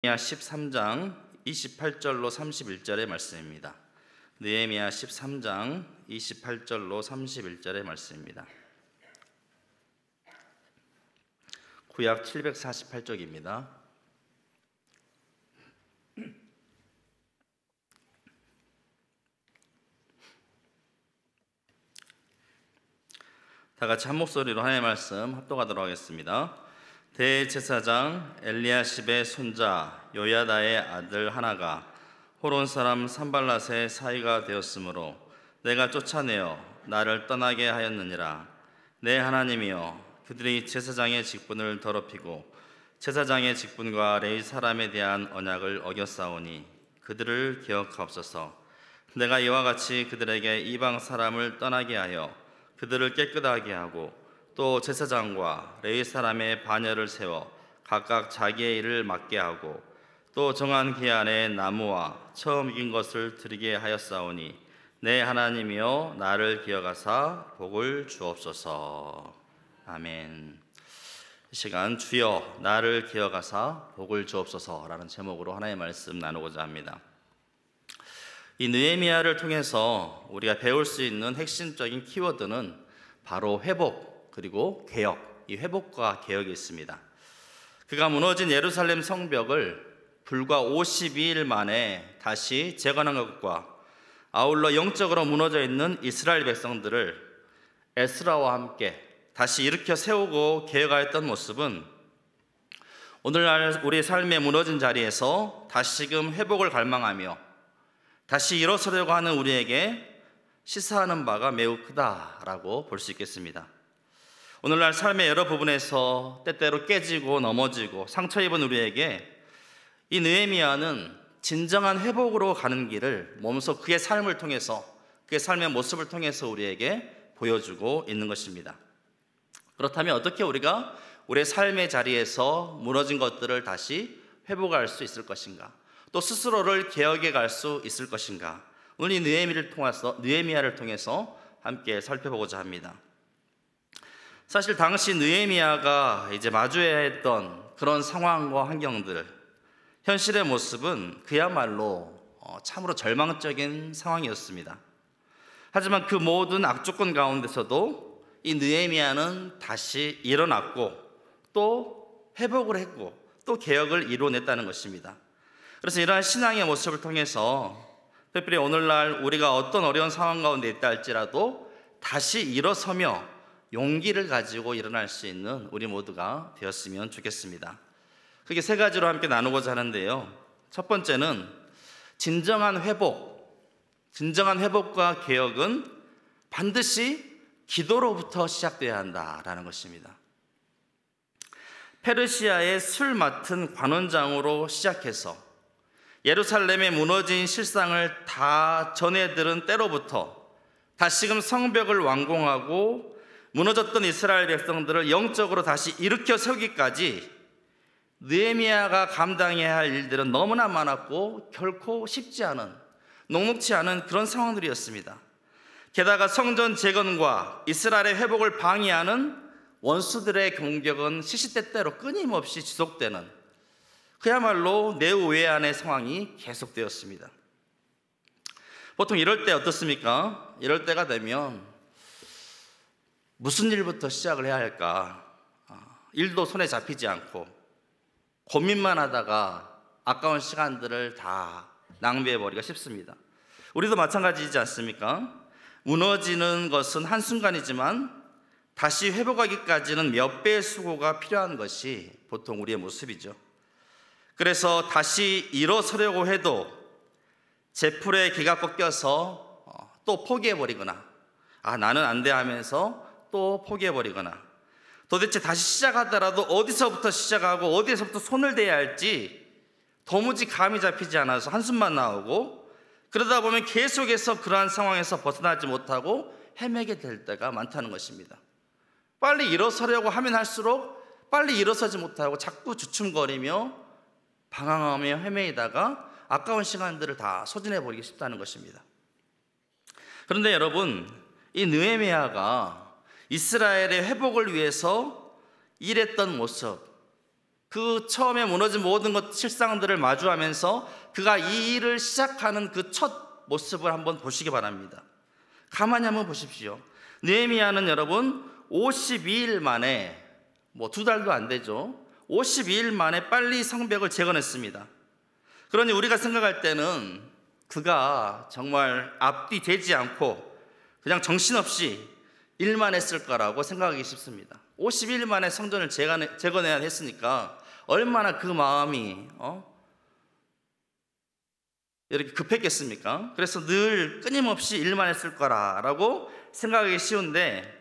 느헤미야 13장 28절로 31절의 말씀입니다. 느헤미야 13장 28절로 31절의 말씀입니다. 구약 748쪽입니다. 다 같이 한 목소리로 하나님의 말씀 합독하도록 하겠습니다. 대제사장 엘리야십의 손자 요야다의 아들 하나가 호론 사람 산발랏의 사위가 되었으므로 내가 쫓아내어 나를 떠나게 하였느니라. 내 하나님이여, 그들이 제사장의 직분을 더럽히고 제사장의 직분과 레위 사람에 대한 언약을 어겼사오니 그들을 기억하옵소서. 내가 이와 같이 그들에게 이방 사람을 떠나게 하여 그들을 깨끗하게 하고 또 제사장과 레위 사람의 반열을 세워 각각 자기의 일을 맡게 하고 또 정한 기한에 나무와 처음 익은 것을 드리게 하였사오니 내 하나님이여, 나를 기억하사 복을 주옵소서. 아멘. 이 시간 주여 나를 기억하사 복을 주옵소서라는 제목으로 하나의 말씀 나누고자 합니다. 이 느헤미야를 통해서 우리가 배울 수 있는 핵심적인 키워드는 바로 회복 그리고 개혁, 이 회복과 개혁이 있습니다. 그가 무너진 예루살렘 성벽을 불과 52일 만에 다시 재건한 것과 아울러 영적으로 무너져 있는 이스라엘 백성들을 에스라와 함께 다시 일으켜 세우고 개혁하였던 모습은 오늘날 우리 삶의 무너진 자리에서 다시금 회복을 갈망하며 다시 일어서려고 하는 우리에게 시사하는 바가 매우 크다라고 볼 수 있겠습니다. 오늘날 삶의 여러 부분에서 때때로 깨지고 넘어지고 상처 입은 우리에게 이 느헤미야는 진정한 회복으로 가는 길을 몸소 그의 삶을 통해서, 그의 삶의 모습을 통해서 우리에게 보여주고 있는 것입니다. 그렇다면 어떻게 우리가 우리의 삶의 자리에서 무너진 것들을 다시 회복할 수 있을 것인가? 또 스스로를 개혁해 갈 수 있을 것인가? 오늘 이 느헤미야를 통해서 함께 살펴보고자 합니다. 사실 당시 느헤미야가 이제 마주해야 했던 그런 상황과 환경들, 현실의 모습은 그야말로 참으로 절망적인 상황이었습니다. 하지만 그 모든 악조건 가운데서도 이 느헤미야는 다시 일어났고 또 회복을 했고 또 개혁을 이루어냈다는 것입니다. 그래서 이러한 신앙의 모습을 통해서 특별히 오늘날 우리가 어떤 어려운 상황 가운데 있다 할지라도 다시 일어서며 용기를 가지고 일어날 수 있는 우리 모두가 되었으면 좋겠습니다. 그게 세 가지로 함께 나누고자 하는데요. 첫 번째는 진정한 회복과 개혁은 반드시 기도로부터 시작돼야 한다라는 것입니다. 페르시아의 술 맡은 관원장으로 시작해서 예루살렘의 무너진 실상을 다 전해들은 때로부터 다시금 성벽을 완공하고 무너졌던 이스라엘 백성들을 영적으로 다시 일으켜 세우기까지 느헤미야가 감당해야 할 일들은 너무나 많았고 결코 쉽지 않은, 녹록치 않은 그런 상황들이었습니다. 게다가 성전 재건과 이스라엘의 회복을 방해하는 원수들의 공격은 시시때때로 끊임없이 지속되는 그야말로 내우외환의 상황이 계속되었습니다. 보통 이럴 때 어떻습니까? 이럴 때가 되면 무슨 일부터 시작을 해야 할까? 일도 손에 잡히지 않고 고민만 하다가 아까운 시간들을 다 낭비해버리기가 쉽습니다. 우리도 마찬가지이지 않습니까? 무너지는 것은 한순간이지만 다시 회복하기까지는 몇 배의 수고가 필요한 것이 보통 우리의 모습이죠. 그래서 다시 일어서려고 해도 제풀에 기가 꺾여서 또 포기해버리거나 나는 안 돼 하면서 또 포기해버리거나 도대체 다시 시작하더라도 어디서부터 시작하고 어디에서부터 손을 대야 할지 도무지 감이 잡히지 않아서 한숨만 나오고 그러다 보면 계속해서 그러한 상황에서 벗어나지 못하고 헤매게 될 때가 많다는 것입니다. 빨리 일어서려고 하면 할수록 빨리 일어서지 못하고 자꾸 주춤거리며 방황하며 헤매이다가 아까운 시간들을 다 소진해버리기 쉽다는 것입니다. 그런데 여러분, 이 느헤미야가 이스라엘의 회복을 위해서 일했던 모습, 그 처음에 무너진 모든 실상들을 마주하면서 그가 이 일을 시작하는 그 첫 모습을 한번 보시기 바랍니다. 가만히 한번 보십시오. 느헤미야는 여러분 52일 만에, 뭐 2달도 안 되죠, 52일 만에 빨리 성벽을 재건했습니다. 그러니 우리가 생각할 때는 그가 정말 앞뒤 되지 않고 그냥 정신없이 일만 했을 거라고 생각하기 쉽습니다. 52일 만에 성전을 재건해야 했으니까 얼마나 그 마음이 이렇게 급했겠습니까? 그래서 늘 끊임없이 일만 했을 거라고 생각하기 쉬운데,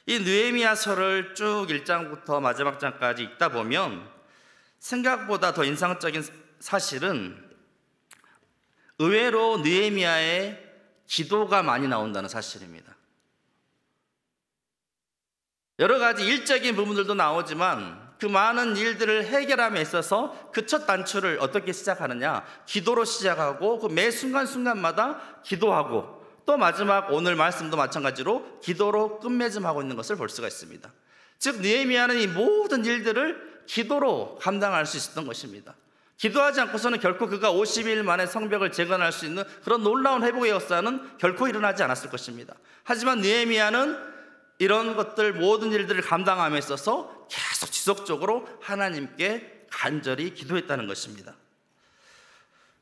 이 느헤미야서를 쭉 1장부터 마지막 장까지 읽다 보면 생각보다 더 인상적인 사실은 의외로 느헤미야의 기도가 많이 나온다는 사실입니다. 여러 가지 일적인 부분들도 나오지만 그 많은 일들을 해결함에 있어서 그 첫 단추를 어떻게 시작하느냐, 기도로 시작하고 그 매 순간순간마다 기도하고, 또 마지막 오늘 말씀도 마찬가지로 기도로 끝맺음하고 있는 것을 볼 수가 있습니다. 즉 느헤미야는 이 모든 일들을 기도로 감당할 수 있었던 것입니다. 기도하지 않고서는 결코 그가 50일 만에 성벽을 재건할 수 있는 그런 놀라운 회복의 역사는 결코 일어나지 않았을 것입니다. 하지만 느헤미야는 이런 것들, 모든 일들을 감당함에 있어서 계속 지속적으로 하나님께 간절히 기도했다는 것입니다.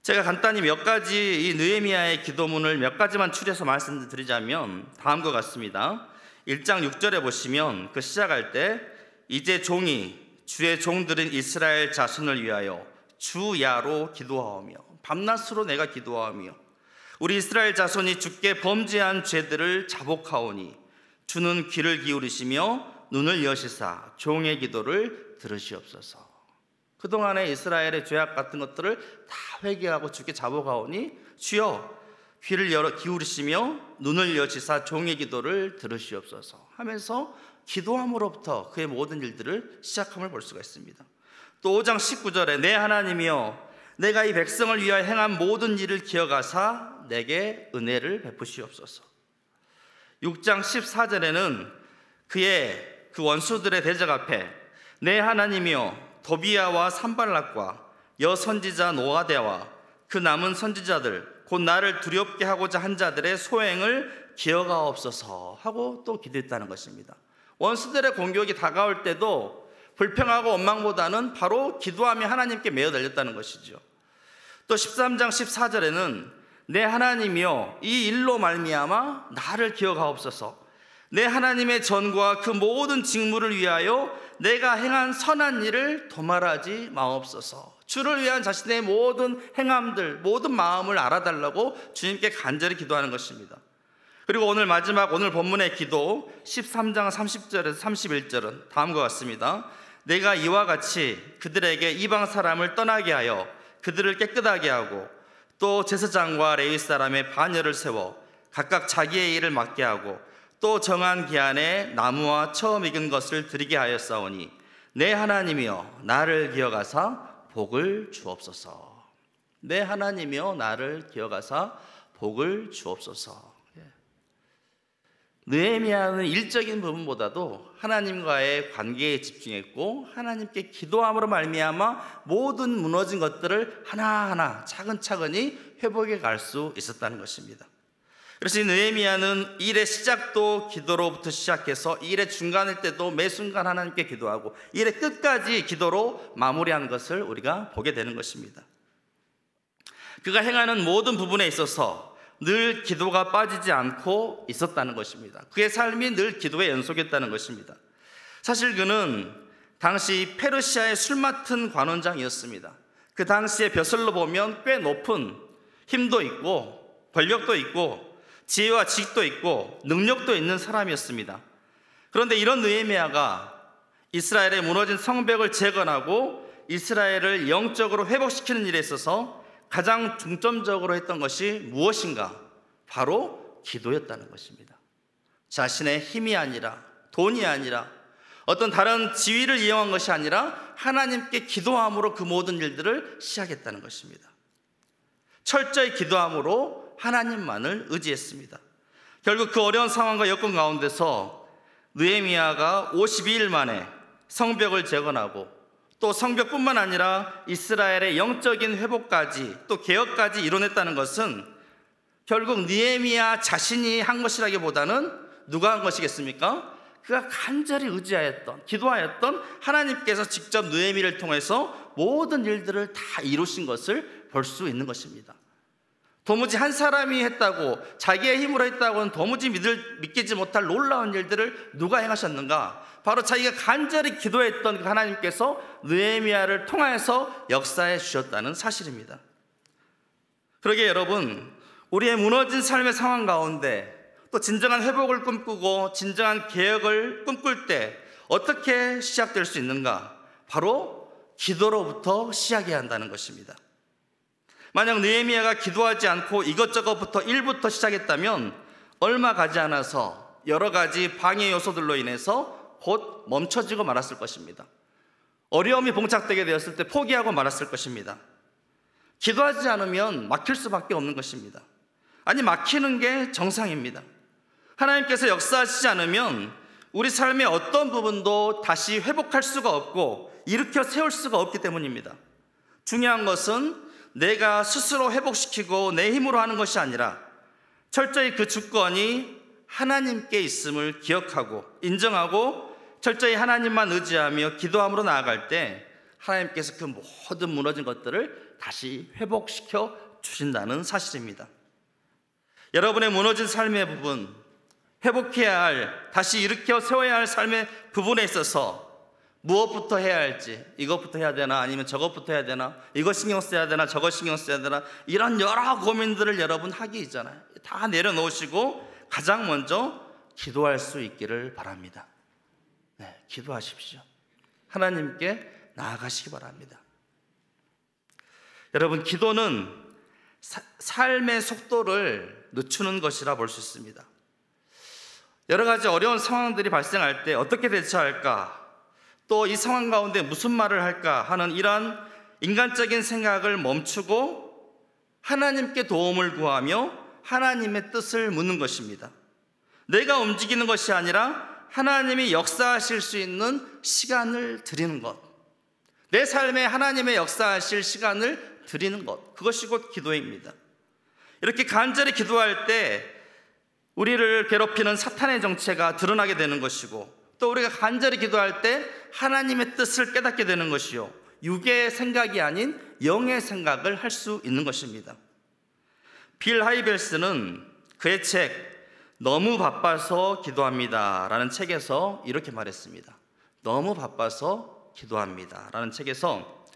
제가 간단히 몇 가지 이 느헤미야의 기도문을 몇 가지만 추려서 말씀드리자면 다음과 같습니다. 1장 6절에 보시면 그 시작할 때 이제 종이 주의 종들은 이스라엘 자손을 위하여 주야로 기도하오며, 밤낮으로 내가 기도하오며 우리 이스라엘 자손이 주께 범죄한 죄들을 자복하오니 주는 귀를 기울이시며 눈을 여시사 종의 기도를 들으시옵소서. 그동안의 이스라엘의 죄악 같은 것들을 다 회개하고 주께 자복하오니 주여 귀를 기울이시며 눈을 여시사 종의 기도를 들으시옵소서 하면서 기도함으로부터 그의 모든 일들을 시작함을 볼 수가 있습니다. 또 5장 19절에 내 하나님이여 내가 이 백성을 위하여 행한 모든 일을 기억하사 내게 은혜를 베푸시옵소서. 6장 14절에는 그의 그 원수들의 대적 앞에 내 하나님이여 도비야와 산발락과 여선지자 노아데와 그 남은 선지자들 곧 나를 두렵게 하고자 한 자들의 소행을 기억하옵소서 하고 또 기도했다는 것입니다. 원수들의 공격이 다가올 때도 불평하고 원망보다는 바로 기도하며 하나님께 매어 달렸다는 것이죠. 또 13장 14절에는 내 하나님이여 이 일로 말미암아 나를 기억하옵소서. 내 하나님의 전과 그 모든 직무를 위하여 내가 행한 선한 일을 도말하지 마옵소서. 주를 위한 자신의 모든 행함들, 모든 마음을 알아달라고 주님께 간절히 기도하는 것입니다. 그리고 오늘 마지막 오늘 본문의 기도 13장 30절에서 31절은 다음과 같습니다. 내가 이와 같이 그들에게 이방 사람을 떠나게 하여 그들을 깨끗하게 하고 또 제사장과 레위 사람의 반열을 세워 각각 자기의 일을 맡게 하고 또 정한 기한에 나무와 처음 익은 것을 드리게 하였사오니 내 하나님이여 나를 기억하사 복을 주옵소서. 내 하나님이여 나를 기억하사 복을 주옵소서. 느헤미야는 일적인 부분보다도 하나님과의 관계에 집중했고 하나님께 기도함으로 말미암아 모든 무너진 것들을 하나하나 차근차근히 회복해 갈 수 있었다는 것입니다. 그래서 이 느헤미야는 일의 시작도 기도로부터 시작해서 일의 중간일 때도 매 순간 하나님께 기도하고 일의 끝까지 기도로 마무리한 것을 우리가 보게 되는 것입니다. 그가 행하는 모든 부분에 있어서 늘 기도가 빠지지 않고 있었다는 것입니다. 그의 삶이 늘 기도의 연속이었다는 것입니다. 사실 그는 당시 페르시아의 술 맡은 관원장이었습니다. 그 당시의 벼슬로 보면 꽤 높은 힘도 있고 권력도 있고 지혜와 지식도 있고 능력도 있는 사람이었습니다. 그런데 이런 느헤미야가 이스라엘의 무너진 성벽을 재건하고 이스라엘을 영적으로 회복시키는 일에 있어서 가장 중점적으로 했던 것이 무엇인가? 바로 기도였다는 것입니다. 자신의 힘이 아니라 돈이 아니라 어떤 다른 지위를 이용한 것이 아니라 하나님께 기도함으로 그 모든 일들을 시작했다는 것입니다. 철저히 기도함으로 하나님만을 의지했습니다. 결국 그 어려운 상황과 여건 가운데서 느헤미야가 52일 만에 성벽을 재건하고 또 성벽뿐만 아니라 이스라엘의 영적인 회복까지 또 개혁까지 이뤄냈다는 것은 결국 느헤미야 자신이 한 것이라기보다는 누가 한 것이겠습니까? 그가 간절히 의지하였던, 기도하였던 하나님께서 직접 느헤미를 통해서 모든 일들을 다 이루신 것을 볼 수 있는 것입니다. 도무지 한 사람이 했다고, 자기의 힘으로 했다고는 도무지 믿기지 못할 놀라운 일들을 누가 행하셨는가? 바로 자기가 간절히 기도했던 그 하나님께서 느헤미야를 통하여서 역사해 주셨다는 사실입니다. 그러기에 여러분, 우리의 무너진 삶의 상황 가운데 또 진정한 회복을 꿈꾸고 진정한 개혁을 꿈꿀 때 어떻게 시작될 수 있는가? 바로 기도로부터 시작해야 한다는 것입니다. 만약 느헤미야가 기도하지 않고 이것저것부터 일부터 시작했다면 얼마 가지 않아서 여러 가지 방해 요소들로 인해서 곧 멈춰지고 말았을 것입니다. 어려움이 봉착되게 되었을 때 포기하고 말았을 것입니다. 기도하지 않으면 막힐 수밖에 없는 것입니다. 아니, 막히는 게 정상입니다. 하나님께서 역사하시지 않으면 우리 삶의 어떤 부분도 다시 회복할 수가 없고 일으켜 세울 수가 없기 때문입니다. 중요한 것은 내가 스스로 회복시키고 내 힘으로 하는 것이 아니라 철저히 그 주권이 하나님께 있음을 기억하고 인정하고 철저히 하나님만 의지하며 기도함으로 나아갈 때 하나님께서 그 모든 무너진 것들을 다시 회복시켜 주신다는 사실입니다. 여러분의 무너진 삶의 부분, 회복해야 할, 다시 일으켜 세워야 할 삶의 부분에 있어서 무엇부터 해야 할지, 이것부터 해야 되나 아니면 저것부터 해야 되나, 이거 신경 써야 되나 저거 신경 써야 되나, 이런 여러 고민들을 여러분 하기 있잖아요. 다 내려놓으시고 가장 먼저 기도할 수 있기를 바랍니다. 네, 기도하십시오. 하나님께 나아가시기 바랍니다. 여러분, 기도는 삶의 속도를 늦추는 것이라 볼 수 있습니다. 여러 가지 어려운 상황들이 발생할 때 어떻게 대처할까, 또 이 상황 가운데 무슨 말을 할까 하는 이러한 인간적인 생각을 멈추고 하나님께 도움을 구하며 하나님의 뜻을 묻는 것입니다. 내가 움직이는 것이 아니라 하나님이 역사하실 수 있는 시간을 드리는 것, 내 삶에 하나님의 역사하실 시간을 드리는 것, 그것이 곧 기도입니다. 이렇게 간절히 기도할 때 우리를 괴롭히는 사탄의 정체가 드러나게 되는 것이고, 또 우리가 간절히 기도할 때 하나님의 뜻을 깨닫게 되는 것이요, 육의 생각이 아닌 영의 생각을 할 수 있는 것입니다. 빌 하이벨스는 그의 책 너무 바빠서 기도합니다 라는 책에서 이렇게 말했습니다. 너무 바빠서 기도합니다 라는 책에서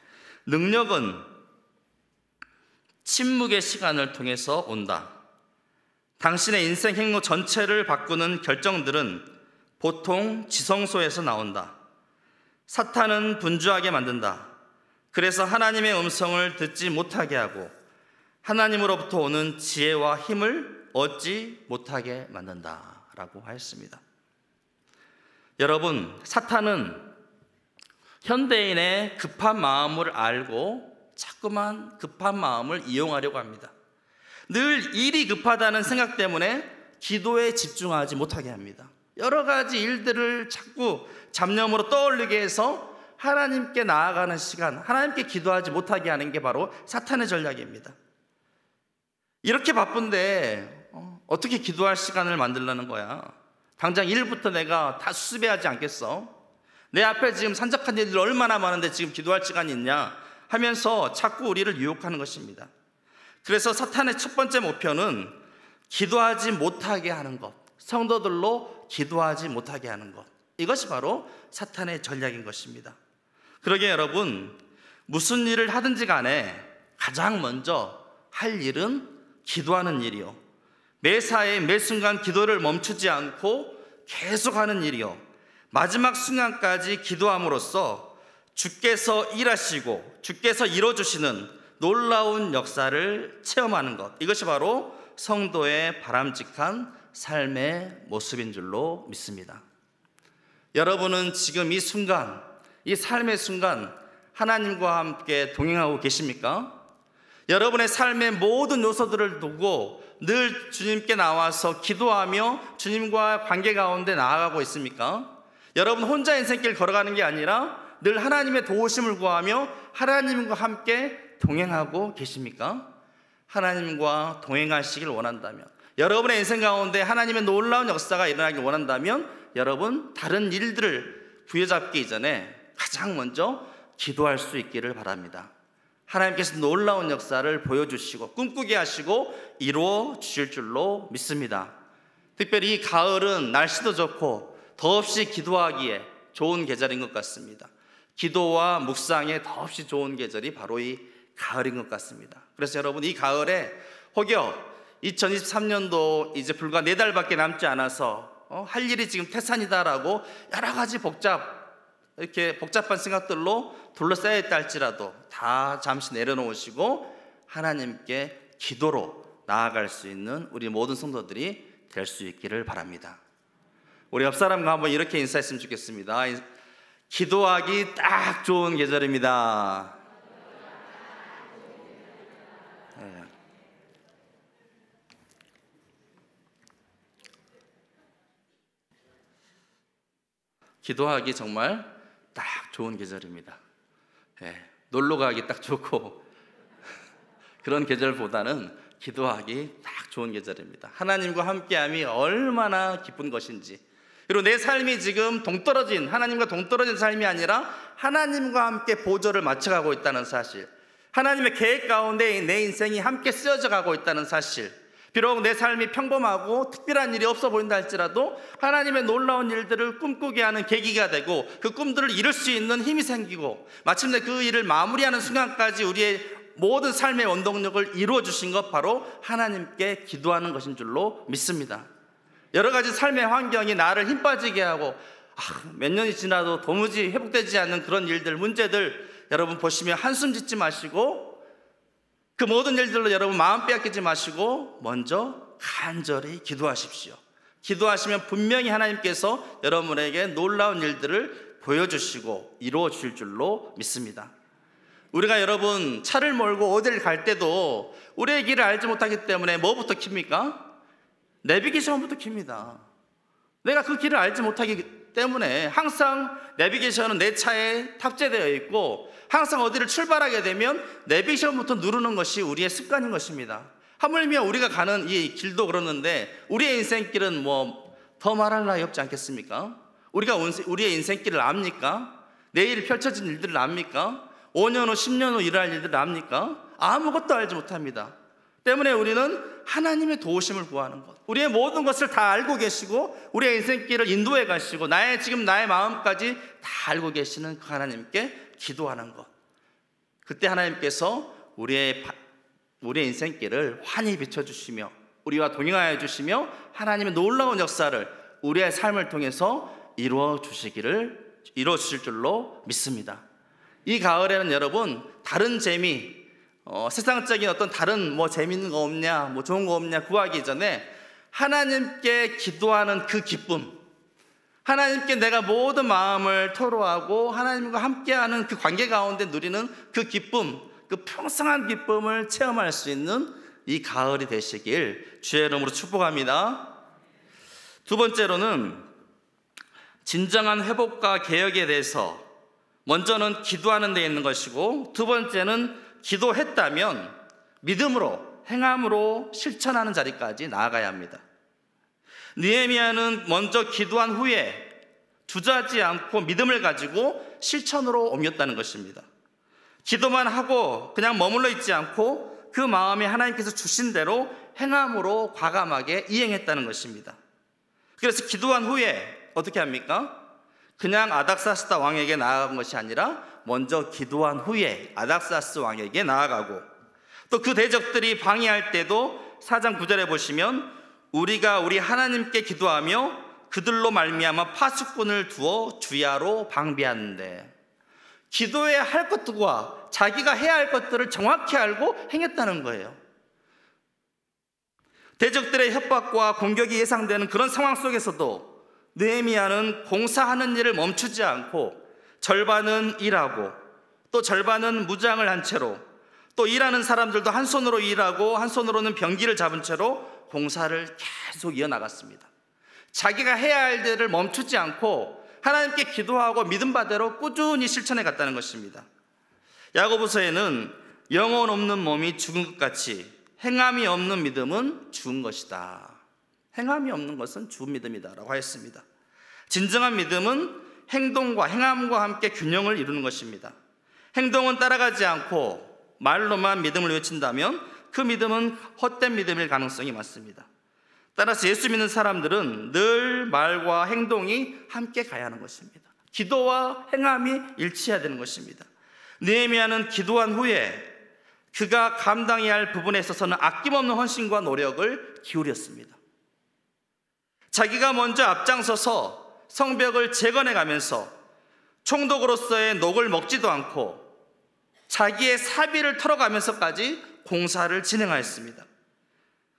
능력은 침묵의 시간을 통해서 온다. 당신의 인생 행로 전체를 바꾸는 결정들은 보통 지성소에서 나온다. 사탄은 분주하게 만든다. 그래서 하나님의 음성을 듣지 못하게 하고 하나님으로부터 오는 지혜와 힘을 얻지 못하게 만든다 라고 하였습니다. 여러분, 사탄은 현대인의 급한 마음을 알고 자꾸만 급한 마음을 이용하려고 합니다. 늘 일이 급하다는 생각 때문에 기도에 집중하지 못하게 합니다. 여러 가지 일들을 자꾸 잡념으로 떠올리게 해서 하나님께 나아가는 시간, 하나님께 기도하지 못하게 하는 게 바로 사탄의 전략입니다. 이렇게 바쁜데 어떻게 기도할 시간을 만들려는 거야? 당장 일부터 내가 다 수습해야지 않겠어? 내 앞에 지금 산적한 일들 얼마나 많은데 지금 기도할 시간이 있냐 하면서 자꾸 우리를 유혹하는 것입니다. 그래서 사탄의 첫 번째 목표는 기도하지 못하게 하는 것, 성도들로 기도하지 못하게 하는 것, 이것이 바로 사탄의 전략인 것입니다. 그러기에 여러분, 무슨 일을 하든지 간에 가장 먼저 할 일은 기도하는 일이요, 매사에 매 순간 기도를 멈추지 않고 계속하는 일이요, 마지막 순간까지 기도함으로써 주께서 일하시고 주께서 이뤄주시는 놀라운 역사를 체험하는 것, 이것이 바로 성도의 바람직한 삶의 모습인 줄로 믿습니다. 여러분은 지금 이 순간, 이 삶의 순간 하나님과 함께 동행하고 계십니까? 여러분의 삶의 모든 요소들을 두고 늘 주님께 나와서 기도하며 주님과 관계 가운데 나아가고 있습니까? 여러분 혼자 인생길 걸어가는 게 아니라 늘 하나님의 도우심을 구하며 하나님과 함께 동행하고 계십니까? 하나님과 동행하시길 원한다면, 여러분의 인생 가운데 하나님의 놀라운 역사가 일어나길 원한다면, 여러분 다른 일들을 부여잡기 이전에 가장 먼저 기도할 수 있기를 바랍니다. 하나님께서 놀라운 역사를 보여주시고 꿈꾸게 하시고 이루어 주실 줄로 믿습니다. 특별히 이 가을은 날씨도 좋고 더없이 기도하기에 좋은 계절인 것 같습니다. 기도와 묵상에 더없이 좋은 계절이 바로 이 가을인 것 같습니다. 그래서 여러분, 이 가을에 혹여 2023년도 이제 불과 4달밖에 남지 않아서 할 일이 지금 태산이다라고 여러 가지 복잡한 생각들로 둘러싸여 있다 할지라도 다 잠시 내려놓으시고 하나님께 기도로 나아갈 수 있는 우리 모든 성도들이 될 수 있기를 바랍니다. 우리 옆 사람과 한번 이렇게 인사했으면 좋겠습니다. 기도하기 딱 좋은 계절입니다. 네. 기도하기 정말 딱 좋은 계절입니다. 네. 놀러 가기 딱 좋고 그런 계절보다는 기도하기 딱 좋은 계절입니다. 하나님과 함께함이 얼마나 기쁜 것인지, 그리고 내 삶이 지금 하나님과 동떨어진 삶이 아니라 하나님과 함께 보조를 맞춰가고 있다는 사실, 하나님의 계획 가운데 내 인생이 함께 쓰여져 가고 있다는 사실, 비록 내 삶이 평범하고 특별한 일이 없어 보인다 할지라도 하나님의 놀라운 일들을 꿈꾸게 하는 계기가 되고 그 꿈들을 이룰 수 있는 힘이 생기고 마침내 그 일을 마무리하는 순간까지 우리의 모든 삶의 원동력을 이루어 주신 것, 바로 하나님께 기도하는 것인 줄로 믿습니다. 여러 가지 삶의 환경이 나를 힘 빠지게 하고 몇 년이 지나도 도무지 회복되지 않는 그런 일들, 문제들 여러분 보시면 한숨 짓지 마시고 그 모든 일들로 여러분 마음 빼앗기지 마시고 먼저 간절히 기도하십시오. 기도하시면 분명히 하나님께서 여러분에게 놀라운 일들을 보여주시고 이루어 주실 줄로 믿습니다. 우리가 여러분 차를 몰고 어디를 갈 때도 우리의 길을 알지 못하기 때문에 뭐부터 킵니까? 내비게이션부터 킵니다. 내가 그 길을 알지 못하기 때문에 항상 내비게이션은 내 차에 탑재되어 있고 항상 어디를 출발하게 되면 내비게이션부터 누르는 것이 우리의 습관인 것입니다. 하물며 우리가 가는 이 길도 그러는데 우리의 인생길은 뭐 더 말할 나위 없지 않겠습니까? 우리가 우리의 인생길을 압니까? 내일 펼쳐진 일들을 압니까? 5년 후 10년 후 일어날 일들을 압니까? 아무것도 알지 못합니다. 때문에 우리는 하나님의 도우심을 구하는 것, 우리의 모든 것을 다 알고 계시고 우리의 인생길을 인도해 가시고 지금 나의 마음까지 다 알고 계시는 그 하나님께 기도하는 것, 그때 하나님께서 우리의 인생길을 환히 비춰주시며 우리와 동행하여 주시며 하나님의 놀라운 역사를 우리의 삶을 통해서 이루어 주실 줄로 믿습니다. 이 가을에는 여러분 다른 재미, 세상적인 어떤 다른 재밌는 거 없냐, 좋은 거 없냐 구하기 전에 하나님께 기도하는 그 기쁨, 하나님께 내가 모든 마음을 토로하고 하나님과 함께하는 그 관계 가운데 누리는 그 기쁨, 그 풍성한 기쁨을 체험할 수 있는 이 가을이 되시길 주의 이름으로 축복합니다. 두 번째로는 진정한 회복과 개혁에 대해서 먼저는 기도하는 데 있는 것이고, 두 번째는 기도했다면 믿음으로, 행함으로 실천하는 자리까지 나아가야 합니다. 느헤미야는 먼저 기도한 후에 주저하지 않고 믿음을 가지고 실천으로 옮겼다는 것입니다. 기도만 하고 그냥 머물러 있지 않고 그 마음에 하나님께서 주신 대로 행함으로 과감하게 이행했다는 것입니다. 그래서 기도한 후에 어떻게 합니까? 그냥 아닥사스다 왕에게 나아간 것이 아니라 먼저 기도한 후에 아닥사스 왕에게 나아가고, 또 그 대적들이 방해할 때도 4장 9절에 보시면 우리가 우리 하나님께 기도하며 그들로 말미암아 파수꾼을 두어 주야로 방비하는데, 기도해야 할 것들과 자기가 해야 할 것들을 정확히 알고 행했다는 거예요. 대적들의 협박과 공격이 예상되는 그런 상황 속에서도 느헤미야는 공사하는 일을 멈추지 않고 절반은 일하고 또 절반은 무장을 한 채로, 또 일하는 사람들도 한 손으로 일하고 한 손으로는 병기를 잡은 채로 공사를 계속 이어나갔습니다. 자기가 해야 할 일을 멈추지 않고 하나님께 기도하고 믿음 바대로 꾸준히 실천해 갔다는 것입니다. 야고보서에는 영혼 없는 몸이 죽은 것 같이 행함이 없는 믿음은 죽은 것이다. 행함이 없는 것은 죽은 믿음이다라고 하였습니다. 진정한 믿음은 행동과 행함과 함께 균형을 이루는 것입니다. 행동은 따라가지 않고 말로만 믿음을 외친다면 그 믿음은 헛된 믿음일 가능성이 많습니다. 따라서 예수 믿는 사람들은 늘 말과 행동이 함께 가야 하는 것입니다. 기도와 행함이 일치해야 되는 것입니다. 느헤미야는 기도한 후에 그가 감당해야 할 부분에 있어서는 아낌없는 헌신과 노력을 기울였습니다. 자기가 먼저 앞장서서 성벽을 재건해 가면서 총독으로서의 녹을 먹지도 않고 자기의 사비를 털어가면서까지 공사를 진행하였습니다.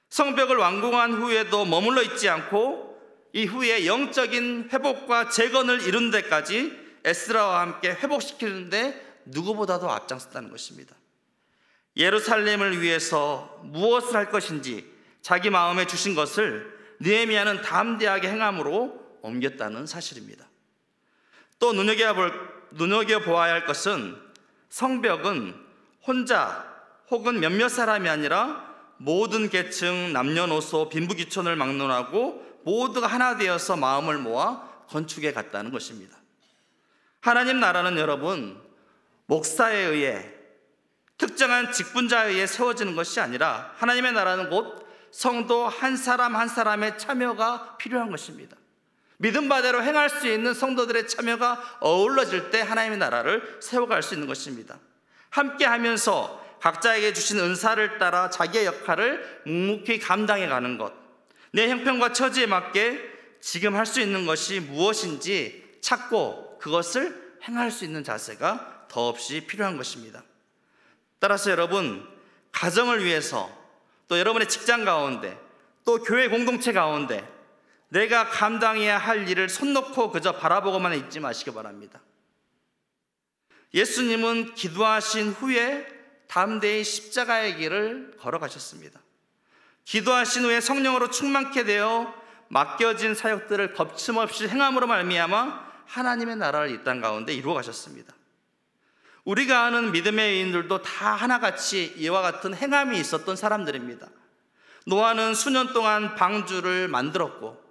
성벽을 완공한 후에도 머물러 있지 않고 이후에 영적인 회복과 재건을 이룬 데까지 에스라와 함께 회복시키는데 누구보다도 앞장섰다는 것입니다. 예루살렘을 위해서 무엇을 할 것인지 자기 마음에 주신 것을 느헤미야는 담대하게 행함으로 옮겼다는 사실입니다. 또 눈여겨보아야 할 것은 성벽은 혼자 혹은 몇몇 사람이 아니라 모든 계층, 남녀노소, 빈부귀천을 막론하고 모두가 하나 되어서 마음을 모아 건축해 갔다는 것입니다. 하나님 나라는 여러분, 목사에 의해 특정한 직분자에 의해 세워지는 것이 아니라 하나님의 나라는 곧 성도 한 사람 한 사람의 참여가 필요한 것입니다. 믿음 바대로 행할 수 있는 성도들의 참여가 어우러질 때 하나님의 나라를 세워갈 수 있는 것입니다. 함께 하면서 각자에게 주신 은사를 따라 자기의 역할을 묵묵히 감당해 가는 것, 내 형편과 처지에 맞게 지금 할 수 있는 것이 무엇인지 찾고 그것을 행할 수 있는 자세가 더없이 필요한 것입니다. 따라서 여러분, 가정을 위해서 또 여러분의 직장 가운데 또 교회 공동체 가운데 내가 감당해야 할 일을 손 놓고 그저 바라보고만 있지 마시기 바랍니다. 예수님은 기도하신 후에 담대히 십자가의 길을 걸어가셨습니다. 기도하신 후에 성령으로 충만케 되어 맡겨진 사역들을 겁침없이 행함으로 말미암아 하나님의 나라를 이 땅 가운데 이루어 가셨습니다. 우리가 아는 믿음의 인들도 다 하나같이 이와 같은 행함이 있었던 사람들입니다. 노아는 수년 동안 방주를 만들었고,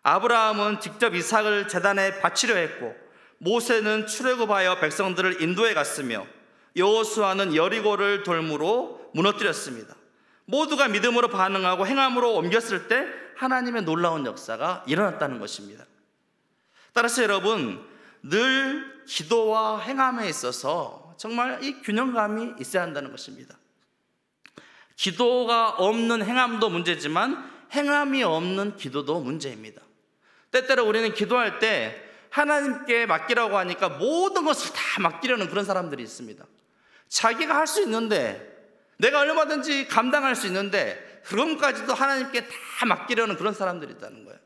아브라함은 직접 이삭을 제단에 바치려 했고, 모세는 출애굽하여 백성들을 인도해 갔으며, 여호수아는 여리고를 돌무로 무너뜨렸습니다. 모두가 믿음으로 반응하고 행함으로 옮겼을 때 하나님의 놀라운 역사가 일어났다는 것입니다. 따라서 여러분, 늘 기도와 행함에 있어서 정말 이 균형감이 있어야 한다는 것입니다. 기도가 없는 행함도 문제지만 행함이 없는 기도도 문제입니다. 때때로 우리는 기도할 때 하나님께 맡기라고 하니까 모든 것을 다 맡기려는 그런 사람들이 있습니다. 자기가 할 수 있는데, 내가 얼마든지 감당할 수 있는데 그럼까지도 하나님께 다 맡기려는 그런 사람들이 있다는 거예요.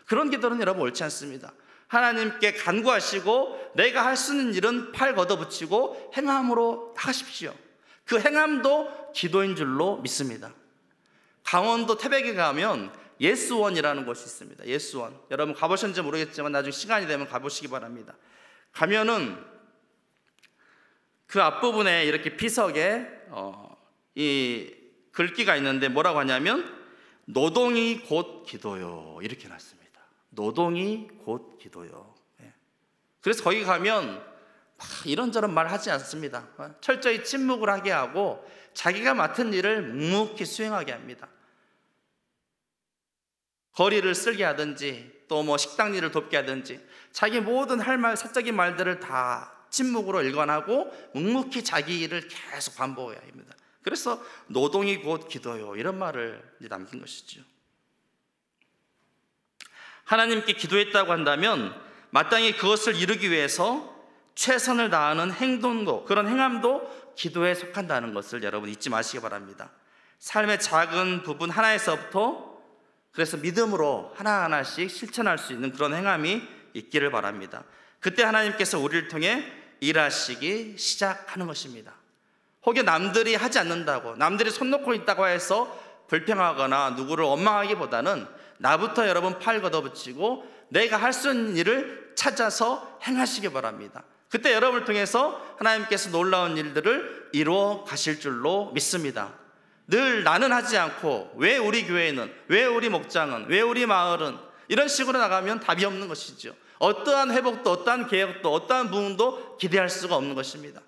그런 기도는 여러분 옳지 않습니다. 하나님께 간구하시고 내가 할 수 있는 일은 팔 걷어붙이고 행함으로 하십시오. 그 행함도 기도인 줄로 믿습니다. 강원도 태백에 가면 예수원이라는 곳이 있습니다. 예수원, 여러분 가보셨는지 모르겠지만 나중에 시간이 되면 가보시기 바랍니다. 가면은 그 앞부분에 이렇게 피석에 이 글귀가 있는데 뭐라고 하냐면 노동이 곧 기도요, 이렇게 놨습니다. 노동이 곧 기도요. 그래서 거기 가면 이런저런 말 하지 않습니다. 철저히 침묵을 하게 하고 자기가 맡은 일을 묵묵히 수행하게 합니다. 거리를 쓸게 하든지 또 뭐 식당 일을 돕게 하든지 자기 모든 할 말, 사적인 말들을 다 침묵으로 일관하고 묵묵히 자기 일을 계속 반복해야 합니다. 그래서 노동이 곧 기도요, 이런 말을 남긴 것이죠. 하나님께 기도했다고 한다면 마땅히 그것을 이루기 위해서 최선을 다하는 행동도, 그런 행함도 기도에 속한다는 것을 여러분 잊지 마시기 바랍니다. 삶의 작은 부분 하나에서부터 그래서 믿음으로 하나하나씩 실천할 수 있는 그런 행함이 있기를 바랍니다. 그때 하나님께서 우리를 통해 일하시기 시작하는 것입니다. 혹여 남들이 하지 않는다고, 남들이 손 놓고 있다고 해서 불평하거나 누구를 원망하기보다는 나부터 여러분 팔 걷어붙이고 내가 할 수 있는 일을 찾아서 행하시기 바랍니다. 그때 여러분을 통해서 하나님께서 놀라운 일들을 이루어 가실 줄로 믿습니다. 늘 나는 하지 않고 왜 우리 교회는, 왜 우리 목장은, 왜 우리 마을은 이런 식으로 나가면 답이 없는 것이죠. 어떠한 회복도, 어떠한 개혁도, 어떠한 부흥도 기대할 수가 없는 것입니다.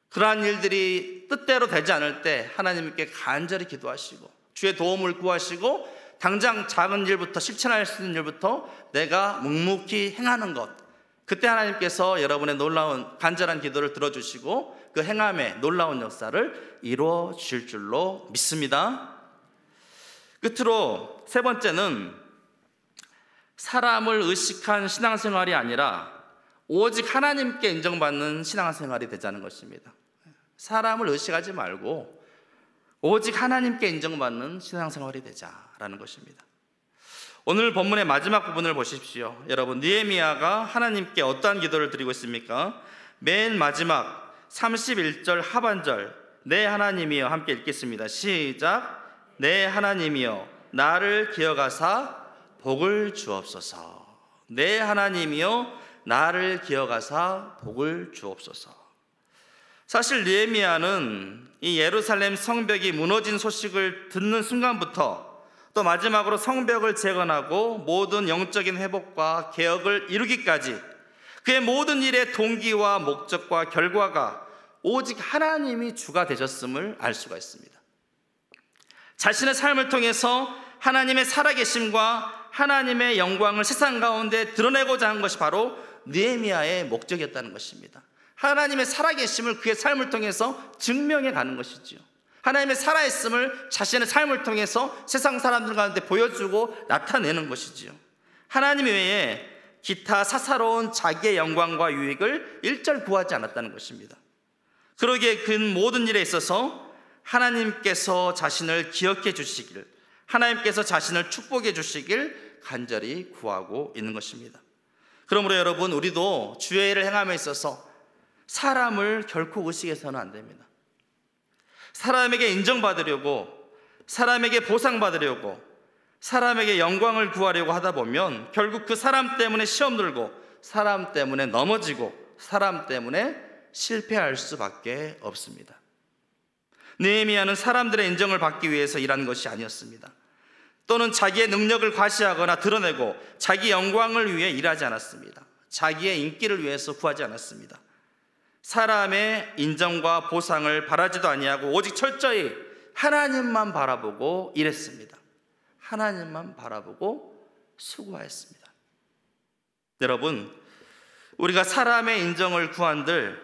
그러한 일들이 뜻대로 되지 않을 때 하나님께 간절히 기도하시고 주의 도움을 구하시고 당장 작은 일부터, 실천할 수 있는 일부터 내가 묵묵히 행하는 것, 그때 하나님께서 여러분의 놀라운 간절한 기도를 들어주시고 그 행함의 놀라운 역사를 이루어 주실 줄로 믿습니다. 끝으로 세 번째는 사람을 의식한 신앙생활이 아니라 오직 하나님께 인정받는 신앙생활이 되자는 것입니다. 사람을 의식하지 말고 오직 하나님께 인정받는 신앙생활이 되자라는 것입니다. 오늘 본문의 마지막 부분을 보십시오. 여러분, 느헤미야가 하나님께 어떠한 기도를 드리고 있습니까? 맨 마지막 31절 하반절, 내 하나님이여, 함께 읽겠습니다. 시작. 내 하나님이여 나를 기억하사 복을 주옵소서. 내 하나님이여 나를 기억하사 복을 주옵소서. 사실 느헤미야는 이 예루살렘 성벽이 무너진 소식을 듣는 순간부터 또 마지막으로 성벽을 재건하고 모든 영적인 회복과 개혁을 이루기까지 그의 모든 일의 동기와 목적과 결과가 오직 하나님이 주가 되셨음을 알 수가 있습니다. 자신의 삶을 통해서 하나님의 살아계심과 하나님의 영광을 세상 가운데 드러내고자 한 것이 바로 느헤미야의 목적이었다는 것입니다. 하나님의 살아계심을 그의 삶을 통해서 증명해 가는 것이지요. 하나님의 살아있음을 자신의 삶을 통해서 세상 사람들 가운데 보여주고 나타내는 것이지요. 하나님 외에 기타 사사로운 자기의 영광과 유익을 일절 구하지 않았다는 것입니다. 그러기에 그 모든 일에 있어서 하나님께서 자신을 기억해 주시길, 하나님께서 자신을 축복해 주시길 간절히 구하고 있는 것입니다. 그러므로 여러분, 우리도 주의 일을 행함에 있어서 사람을 결코 의식해서는 안 됩니다. 사람에게 인정받으려고, 사람에게 보상받으려고, 사람에게 영광을 구하려고 하다 보면 결국 그 사람 때문에 시험 들고, 사람 때문에 넘어지고, 사람 때문에 실패할 수밖에 없습니다. 느헤미야는 사람들의 인정을 받기 위해서 일한 것이 아니었습니다. 또는 자기의 능력을 과시하거나 드러내고 자기 영광을 위해 일하지 않았습니다. 자기의 인기를 위해서 구하지 않았습니다. 사람의 인정과 보상을 바라지도 아니하고 오직 철저히 하나님만 바라보고 일했습니다. 하나님만 바라보고 수고하였습니다. 여러분, 우리가 사람의 인정을 구한들,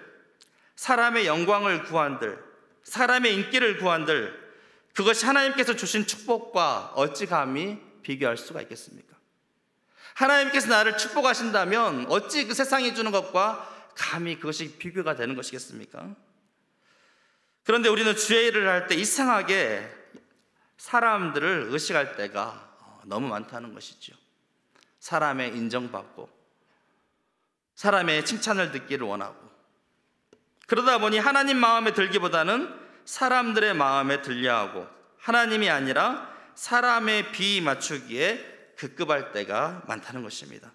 사람의 영광을 구한들, 사람의 인기를 구한들, 그것이 하나님께서 주신 축복과 어찌 감히 비교할 수가 있겠습니까? 하나님께서 나를 축복하신다면 어찌 그 세상이 주는 것과 감히 그것이 비교가 되는 것이겠습니까? 그런데 우리는 주의 일을 할 때 이상하게 사람들을 의식할 때가 너무 많다는 것이죠. 사람의 인정받고 사람의 칭찬을 듣기를 원하고, 그러다 보니 하나님 마음에 들기보다는 사람들의 마음에 들려하고 하나님이 아니라 사람의 비 맞추기에 급급할 때가 많다는 것입니다.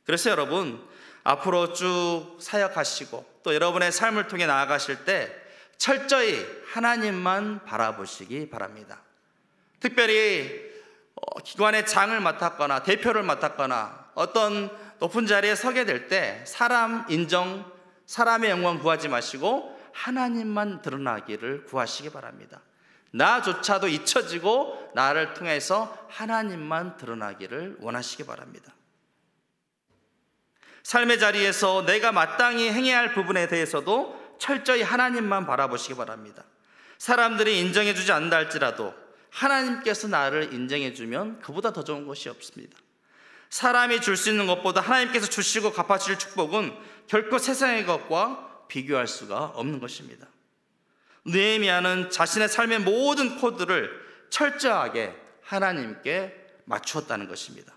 그래서 여러분, 앞으로 쭉 사역하시고 또 여러분의 삶을 통해 나아가실 때 철저히 하나님만 바라보시기 바랍니다. 특별히 기관의 장을 맡았거나 대표를 맡았거나 어떤 높은 자리에 서게 될 때 사람 인정, 사람의 영광 구하지 마시고 하나님만 드러나기를 구하시기 바랍니다. 나조차도 잊혀지고 나를 통해서 하나님만 드러나기를 원하시기 바랍니다. 삶의 자리에서 내가 마땅히 행해야 할 부분에 대해서도 철저히 하나님만 바라보시기 바랍니다. 사람들이 인정해주지 않는다 할지라도 하나님께서 나를 인정해주면 그보다 더 좋은 것이 없습니다. 사람이 줄 수 있는 것보다 하나님께서 주시고 갚아주실 축복은 결코 세상의 것과 비교할 수가 없는 것입니다. 느헤미야는 자신의 삶의 모든 코드를 철저하게 하나님께 맞추었다는 것입니다.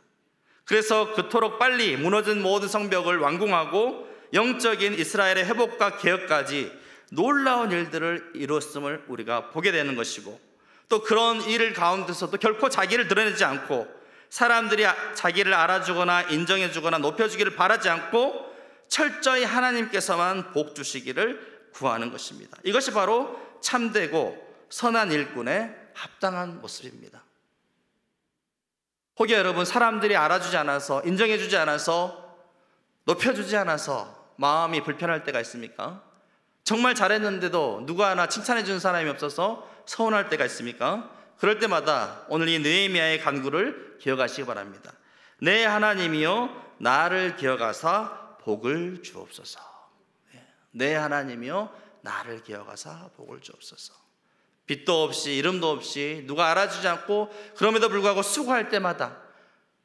그래서 그토록 빨리 무너진 모든 성벽을 완공하고 영적인 이스라엘의 회복과 개혁까지 놀라운 일들을 이루었음을 우리가 보게 되는 것이고, 또 그런 일 가운데서도 결코 자기를 드러내지 않고 사람들이 자기를 알아주거나 인정해주거나 높여주기를 바라지 않고 철저히 하나님께서만 복 주시기를 구하는 것입니다. 이것이 바로 참되고 선한 일꾼의 합당한 모습입니다. 혹여 여러분, 사람들이 알아주지 않아서, 인정해주지 않아서, 높여주지 않아서 마음이 불편할 때가 있습니까? 정말 잘했는데도 누구 하나 칭찬해주는 사람이 없어서 서운할 때가 있습니까? 그럴 때마다 오늘 이 느헤미야의 간구를 기억하시기 바랍니다. 내 하나님이여 나를 기억하사 복을 주옵소서. 내 하나님이여 나를 기억하사 복을 주옵소서. 빛도 없이 이름도 없이 누가 알아주지 않고 그럼에도 불구하고 수고할 때마다,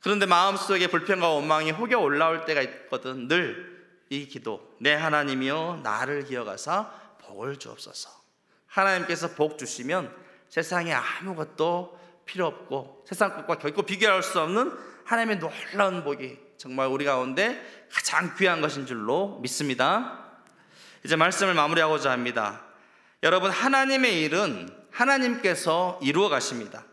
그런데 마음속에 불평과 원망이 혹여 올라올 때가 있거든. 늘 이 기도, 내 하나님이여 나를 기억하사 복을 주옵소서. 하나님께서 복 주시면 세상에 아무것도 필요 없고 세상 것과 결코 비교할 수 없는 하나님의 놀라운 복이 정말 우리 가운데 가장 귀한 것인 줄로 믿습니다. 이제 말씀을 마무리하고자 합니다. 여러분, 하나님의 일은 하나님께서 이루어 가십니다.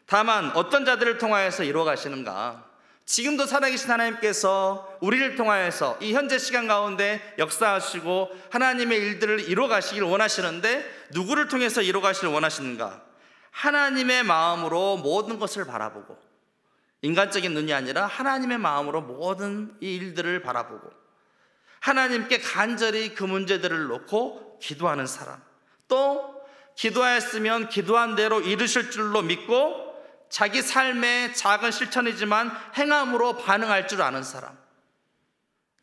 다만 어떤 자들을 통하여서 이루어 가시는가? 지금도 살아계신 하나님께서 우리를 통하여서 이 현재 시간 가운데 역사하시고 하나님의 일들을 이루어 가시길 원하시는데, 누구를 통해서 이루어 가시길 원하시는가? 하나님의 마음으로 모든 것을 바라보고, 인간적인 눈이 아니라 하나님의 마음으로 모든 이 일들을 바라보고 하나님께 간절히 그 문제들을 놓고 기도하는 사람, 또 기도하였으면 기도한 대로 이루실 줄로 믿고 자기 삶의 작은 실천이지만 행함으로 반응할 줄 아는 사람,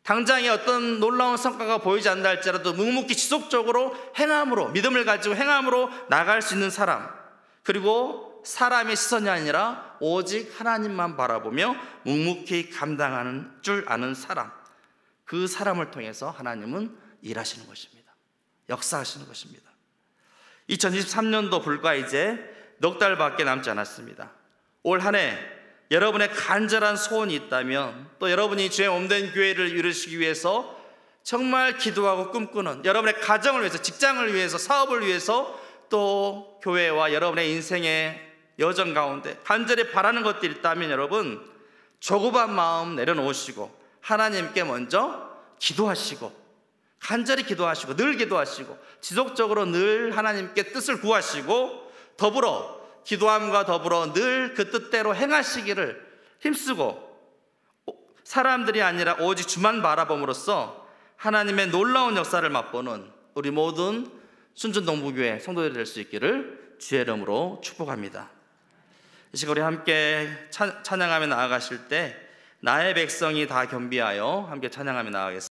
당장에 어떤 놀라운 성과가 보이지 않는다 할지라도 묵묵히 지속적으로 행함으로, 믿음을 가지고 행함으로 나갈 수 있는 사람, 그리고 사람의 시선이 아니라 오직 하나님만 바라보며 묵묵히 감당하는 줄 아는 사람, 그 사람을 통해서 하나님은 일하시는 것입니다. 역사하시는 것입니다. 2023년도 불과 이제 넉 달밖에 남지 않았습니다. 올 한 해 여러분의 간절한 소원이 있다면, 또 여러분이 주의 몸된 교회를 이루시기 위해서 정말 기도하고 꿈꾸는, 여러분의 가정을 위해서, 직장을 위해서, 사업을 위해서, 또 교회와 여러분의 인생의 여정 가운데 간절히 바라는 것들이 있다면, 여러분 조급한 마음 내려놓으시고 하나님께 먼저 기도하시고, 간절히 기도하시고, 늘 기도하시고, 지속적으로 늘 하나님께 뜻을 구하시고, 더불어 기도함과 더불어 늘 그 뜻대로 행하시기를 힘쓰고, 사람들이 아니라 오직 주만 바라봄으로써 하나님의 놀라운 역사를 맛보는 우리 모든 순천동부교회 성도들이 될 수 있기를 주의 이름으로 축복합니다. 이 시간 우리 함께 찬양하며 나아가실 때 나의 백성이 다 겸비하여 함께 찬양하며 나아가겠습니다.